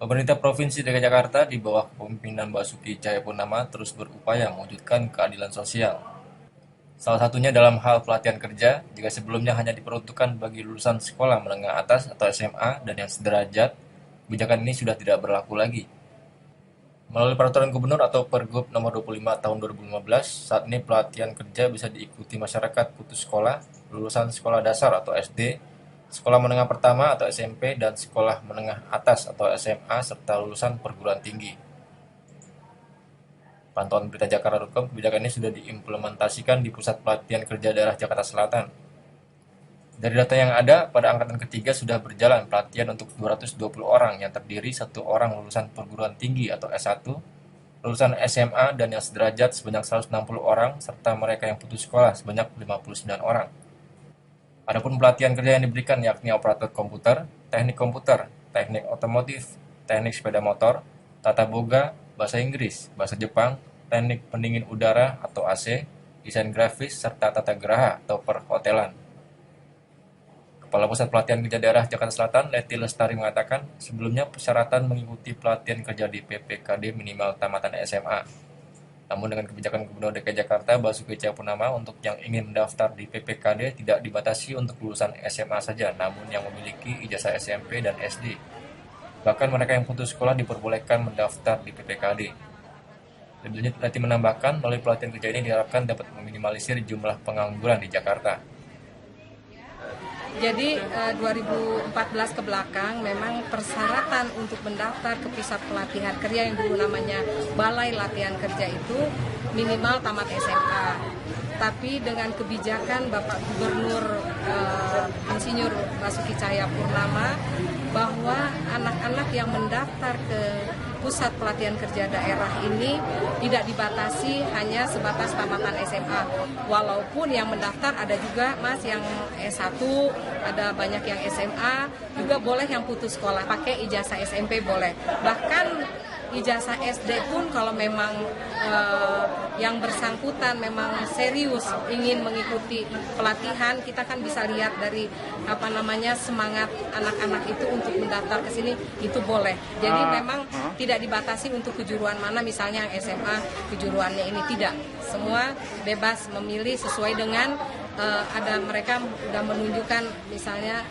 Pemerintah Provinsi DKI Jakarta di bawah kepemimpinan Basuki Cahayapurnama terus berupaya mewujudkan keadilan sosial. Salah satunya dalam hal pelatihan kerja, jika sebelumnya hanya diperuntukkan bagi lulusan sekolah menengah atas atau SMA dan yang sederajat, kebijakan ini sudah tidak berlaku lagi. Melalui Peraturan Gubernur atau Pergub Nomor 25 Tahun 2015, saat ini pelatihan kerja bisa diikuti masyarakat putus sekolah, lulusan sekolah dasar atau SD, sekolah menengah pertama atau SMP, dan sekolah menengah atas atau SMA, serta lulusan perguruan tinggi. Pantauan berita Jakarta.com, kebijakan ini sudah diimplementasikan di Pusat Pelatihan Kerja Daerah Jakarta Selatan. Dari data yang ada, pada angkatan ketiga sudah berjalan pelatihan untuk 220 orang yang terdiri 1 orang lulusan perguruan tinggi atau S1, lulusan SMA dan yang sederajat sebanyak 160 orang, serta mereka yang putus sekolah sebanyak 59 orang. Adapun pelatihan kerja yang diberikan yakni operator komputer, teknik otomotif, teknik sepeda motor, tata boga, bahasa Inggris, bahasa Jepang, teknik pendingin udara atau AC, desain grafis, serta tata geraha atau perhotelan. Kepala Pusat Pelatihan Kerja Daerah Jakarta Selatan, Leti Lestari mengatakan, sebelumnya persyaratan mengikuti pelatihan kerja di PPKD minimal tamatan SMA. Namun dengan kebijakan Gubernur DKI Jakarta Basuki Cahayapurnama untuk yang ingin mendaftar di PPKD tidak dibatasi untuk lulusan SMA saja, namun yang memiliki ijazah SMP dan SD. Bahkan mereka yang putus sekolah diperbolehkan mendaftar di PPKD. Lebih lanjut, Leti menambahkan, melalui pelatihan kerja ini diharapkan dapat meminimalisir jumlah pengangguran di Jakarta. Jadi 2014 ke belakang memang persyaratan untuk mendaftar ke pusat pelatihan kerja yang dulu namanya Balai Latihan Kerja itu minimal tamat SMA. Tapi dengan kebijakan Bapak Gubernur Insinyur Basuki Cahayapurnama bahwa anak-anak yang mendaftar ke pusat pelatihan kerja daerah ini tidak dibatasi hanya sebatas tamatan SMA. Walaupun yang mendaftar ada juga Mas yang S1, ada banyak yang SMA, juga boleh yang putus sekolah, pakai ijazah SMP boleh. Bahkan ijazah SD pun kalau memang yang bersangkutan memang serius ingin mengikuti pelatihan, kita kan bisa lihat dari semangat anak-anak itu untuk mendaftar ke sini, itu boleh. Jadi memang tidak dibatasi untuk kejuruan mana, misalnya yang SMA kejuruannya ini tidak. Semua bebas memilih sesuai dengan ada mereka sudah menunjukkan misalnya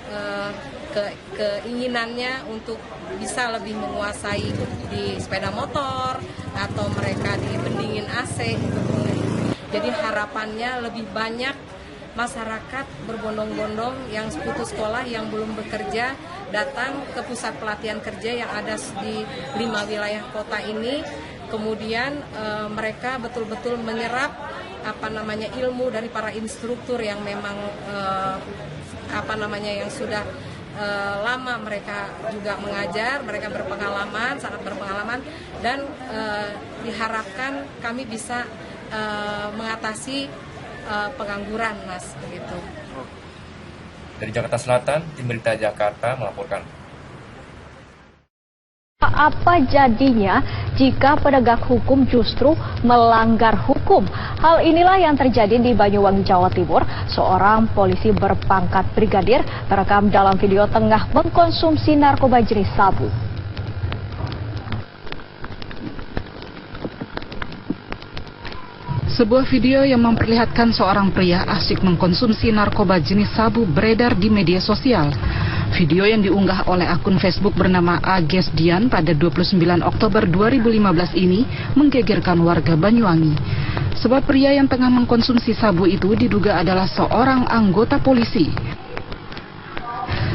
keinginannya untuk bisa lebih menguasai di sepeda motor atau mereka di pendingin AC itu boleh. Jadi harapannya lebih banyak masyarakat berbondong-bondong yang putus sekolah yang belum bekerja datang ke pusat pelatihan kerja yang ada di 5 wilayah kota ini, kemudian mereka betul-betul menyerap ilmu dari para instruktur yang memang yang sudah lama mereka juga mengajar, mereka berpengalaman, sangat berpengalaman, dan diharapkan kami bisa mengatasi pengangguran, Mas, begitu. Dari Jakarta Selatan, Tim Berita Jakarta melaporkan. Apa jadinya jika penegak hukum justru melanggar hukum? Hal inilah yang terjadi di Banyuwangi, Jawa Timur. Seorang polisi berpangkat brigadir terekam dalam video tengah mengkonsumsi narkoba jenis sabu. Sebuah video yang memperlihatkan seorang pria asyik mengkonsumsi narkoba jenis sabu beredar di media sosial. Video yang diunggah oleh akun Facebook bernama Ages Dian pada 29 Oktober 2015 ini menggegerkan warga Banyuwangi. Sebab pria yang tengah mengkonsumsi sabu itu diduga adalah seorang anggota polisi.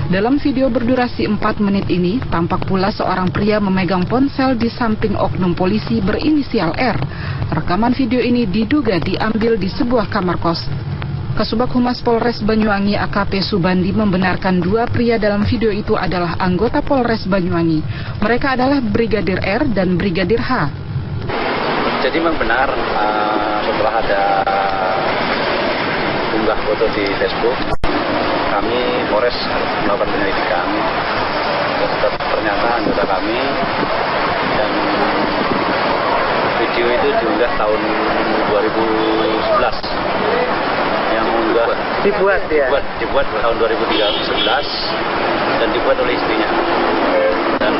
Dalam video berdurasi 4 menit ini, tampak pula seorang pria memegang ponsel di samping oknum polisi berinisial R. Rekaman video ini diduga diambil di sebuah kamar kos. Kasubag Humas Polres Banyuwangi AKP Subandi membenarkan 2 pria dalam video itu adalah anggota Polres Banyuwangi. Mereka adalah Brigadir R dan Brigadir H. Jadi memang benar setelah ada unggah foto di Facebook, kami Polres melakukan penyelidikan. Ternyata anggota kami, dan video itu diunggah tahun 2011. Yang unggah dibuat tahun 2011 dan dibuat oleh istrinya, dan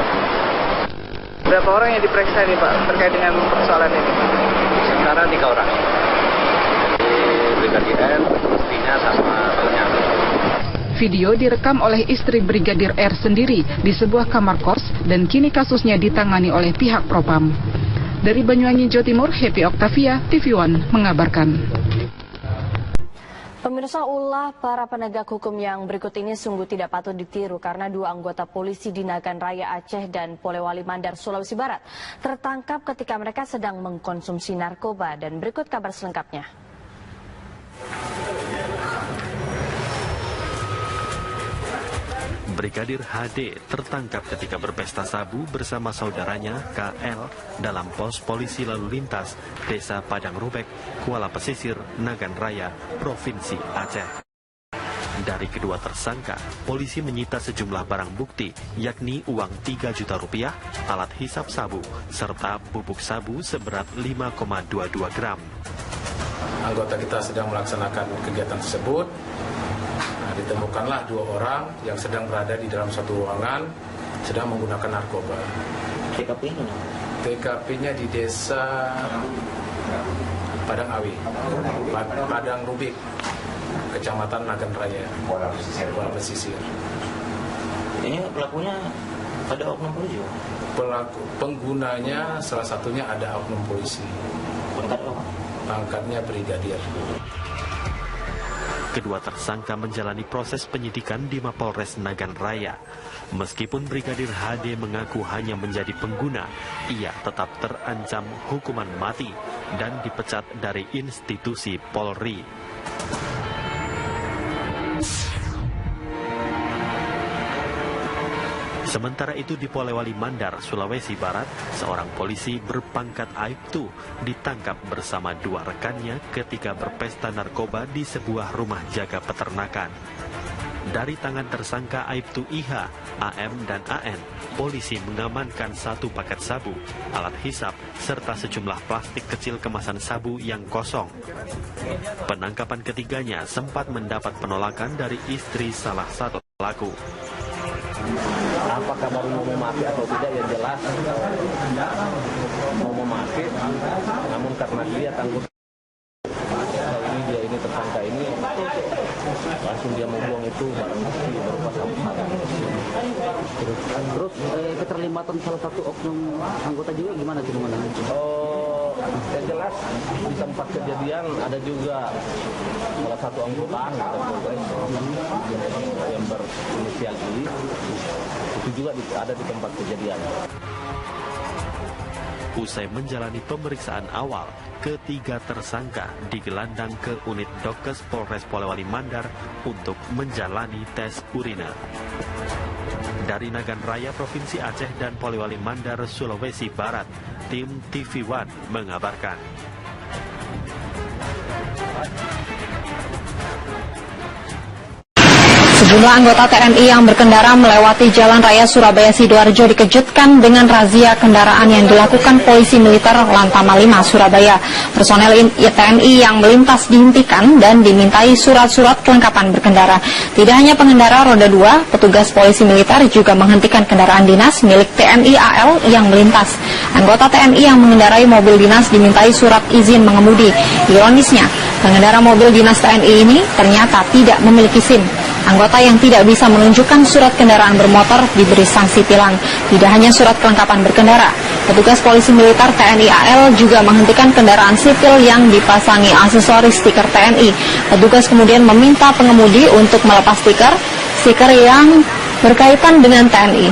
semuanya. Berapa orang yang diperiksa nih Pak terkait dengan persoalan ini? Sementara 3 orang. Brigadir R, istrinya sama temannya. Video direkam oleh istri Brigadir R sendiri di sebuah kamar kos dan kini kasusnya ditangani oleh pihak Propam. Dari Banyuwangi, Jawa Timur, Happy Octavia, TV One mengabarkan. Pemirsa, ulah para penegak hukum yang berikut ini sungguh tidak patut ditiru karena 2 anggota polisi di Nagan Raya Aceh dan Polewali Mandar, Sulawesi Barat tertangkap ketika mereka sedang mengkonsumsi narkoba, dan berikut kabar selengkapnya. Brigadir HD tertangkap ketika berpesta sabu bersama saudaranya KL dalam pos polisi lalu lintas Desa Padang Rubek, Kuala Pesisir, Nagan Raya, Provinsi Aceh. Dari kedua tersangka, polisi menyita sejumlah barang bukti, yakni uang 3 juta rupiah, alat hisap sabu, serta bubuk sabu seberat 5,22 gram. Anggota kita sedang melaksanakan kegiatan tersebut. Ditemukanlah 2 orang yang sedang berada di dalam satu ruangan sedang menggunakan narkoba. TKP-nya di Desa Padang Awi, Padang Rubik, Kecamatan Nagan Raya, Kuala Pesisir. Ini pelakunya ada oknum polisi? Penggunanya salah satunya ada oknum polisi. Pangkatnya brigadir. Kedua tersangka menjalani proses penyidikan di Mapolres Nagan Raya. Meskipun Brigadir HD mengaku hanya menjadi pengguna, ia tetap terancam hukuman mati dan dipecat dari institusi Polri. Sementara itu di Polewali Mandar, Sulawesi Barat, seorang polisi berpangkat Aibtu ditangkap bersama 2 rekannya ketika berpesta narkoba di sebuah rumah jaga peternakan. Dari tangan tersangka Aibtu IH, AM, dan AN, polisi mengamankan 1 paket sabu, alat hisap, serta sejumlah plastik kecil kemasan sabu yang kosong. Penangkapan ketiganya sempat mendapat penolakan dari istri salah satu pelaku. Apakah baru mau memakai atau tidak, yang jelas mau memakai, namun karena dia tangguh ini tersangka ini langsung dia membuang itu barang bukti berupa sabu-sabu. Terus keterlibatan salah satu oknum anggota juga gimana tuh? Yang jelas di tempat kejadian ada juga salah satu anggota yang berinisial I, itu juga ada di tempat kejadian. Usai menjalani pemeriksaan awal, ketiga tersangka digelandang ke unit Dokes Polres Polewali Mandar untuk menjalani tes urina. Dari Nagan Raya, Provinsi Aceh dan Polewali Mandar, Sulawesi Barat, tim TV One mengabarkan. Sejumlah anggota TNI yang berkendara melewati Jalan Raya Surabaya Sidoarjo dikejutkan dengan razia kendaraan yang dilakukan polisi militer Lantama 5 Surabaya. Personel TNI yang melintas dihentikan dan dimintai surat-surat kelengkapan berkendara. Tidak hanya pengendara roda 2, petugas polisi militer juga menghentikan kendaraan dinas milik TNI AL yang melintas. Anggota TNI yang mengendarai mobil dinas dimintai surat izin mengemudi. Ironisnya, pengendara mobil dinas TNI ini ternyata tidak memiliki SIM. Anggota yang tidak bisa menunjukkan surat kendaraan bermotor diberi sanksi tilang. Tidak hanya surat kelengkapan berkendara, petugas polisi militer TNI AL juga menghentikan kendaraan sipil yang dipasangi aksesoris stiker TNI. Petugas kemudian meminta pengemudi untuk melepas stiker yang berkaitan dengan TNI.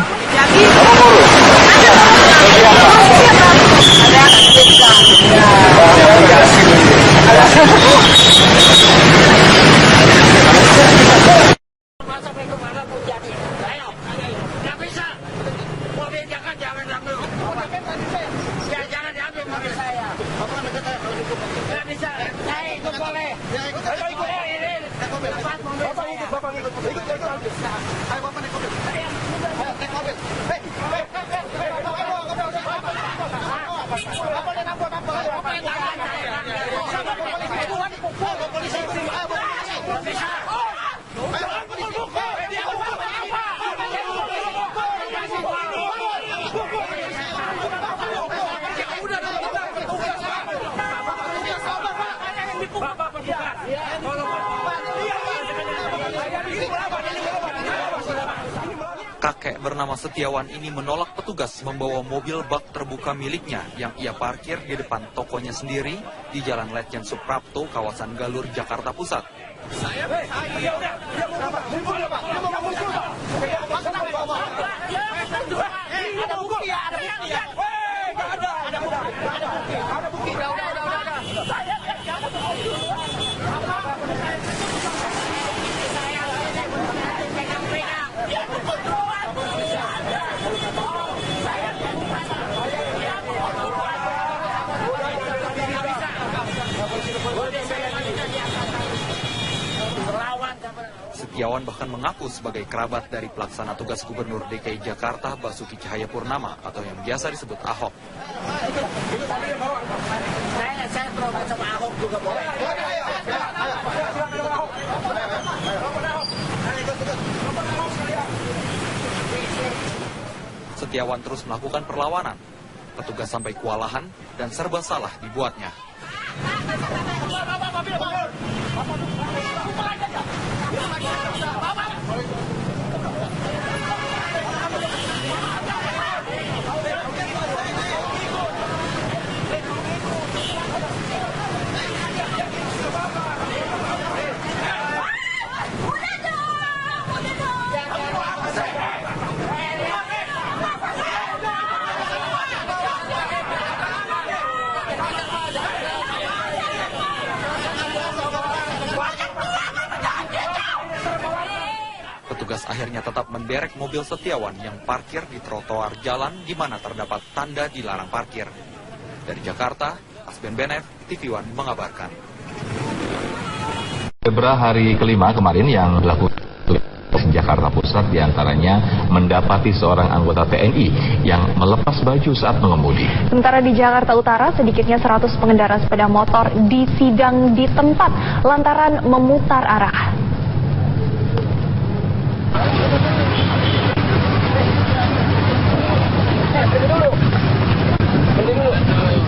Kakek bernama Setiawan ini menolak petugas membawa mobil bak terbuka miliknya yang ia parkir di depan tokonya sendiri di Jalan Letjen Suprapto, kawasan Galur, Jakarta Pusat. Setiawan bahkan mengaku sebagai kerabat dari pelaksana tugas Gubernur DKI Jakarta Basuki Cahayapurnama atau yang biasa disebut Ahok. Saya berobat sama Ahok juga boleh. Setiawan terus melakukan perlawanan. Petugas sampai kewalahan dan serba salah dibuatnya. Petugas akhirnya tetap menderek mobil Setiawan yang parkir di trotoar jalan di mana terdapat tanda dilarang parkir. Dari Jakarta, Asben Benef, TV One mengabarkan. Zebra hari kelima kemarin yang dilakukan Jakarta Pusat diantaranya mendapati seorang anggota TNI yang melepas baju saat mengemudi. Sementara di Jakarta Utara, sedikitnya 100 pengendara sepeda motor disidang di tempat lantaran memutar arah.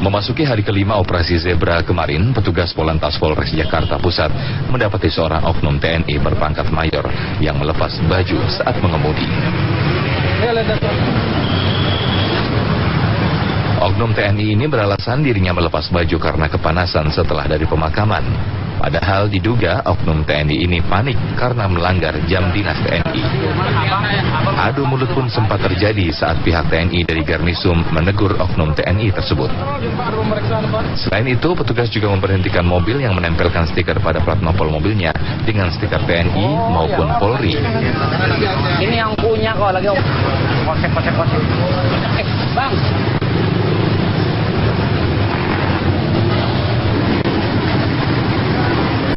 Memasuki hari kelima operasi Zebra kemarin, petugas Polantas Polres Jakarta Pusat mendapati seorang oknum TNI berpangkat mayor yang melepas baju saat mengemudi. Oknum TNI ini beralasan dirinya melepas baju karena kepanasan setelah dari pemakaman. Padahal diduga oknum TNI ini panik karena melanggar jam dinas TNI. Adu mulut pun sempat terjadi saat pihak TNI dari Garnisum menegur oknum TNI tersebut. Selain itu, petugas juga memberhentikan mobil yang menempelkan stiker pada plat nopol mobilnya dengan stiker TNI maupun Polri. Ini yang punya kok lagi. Kosek. Bang.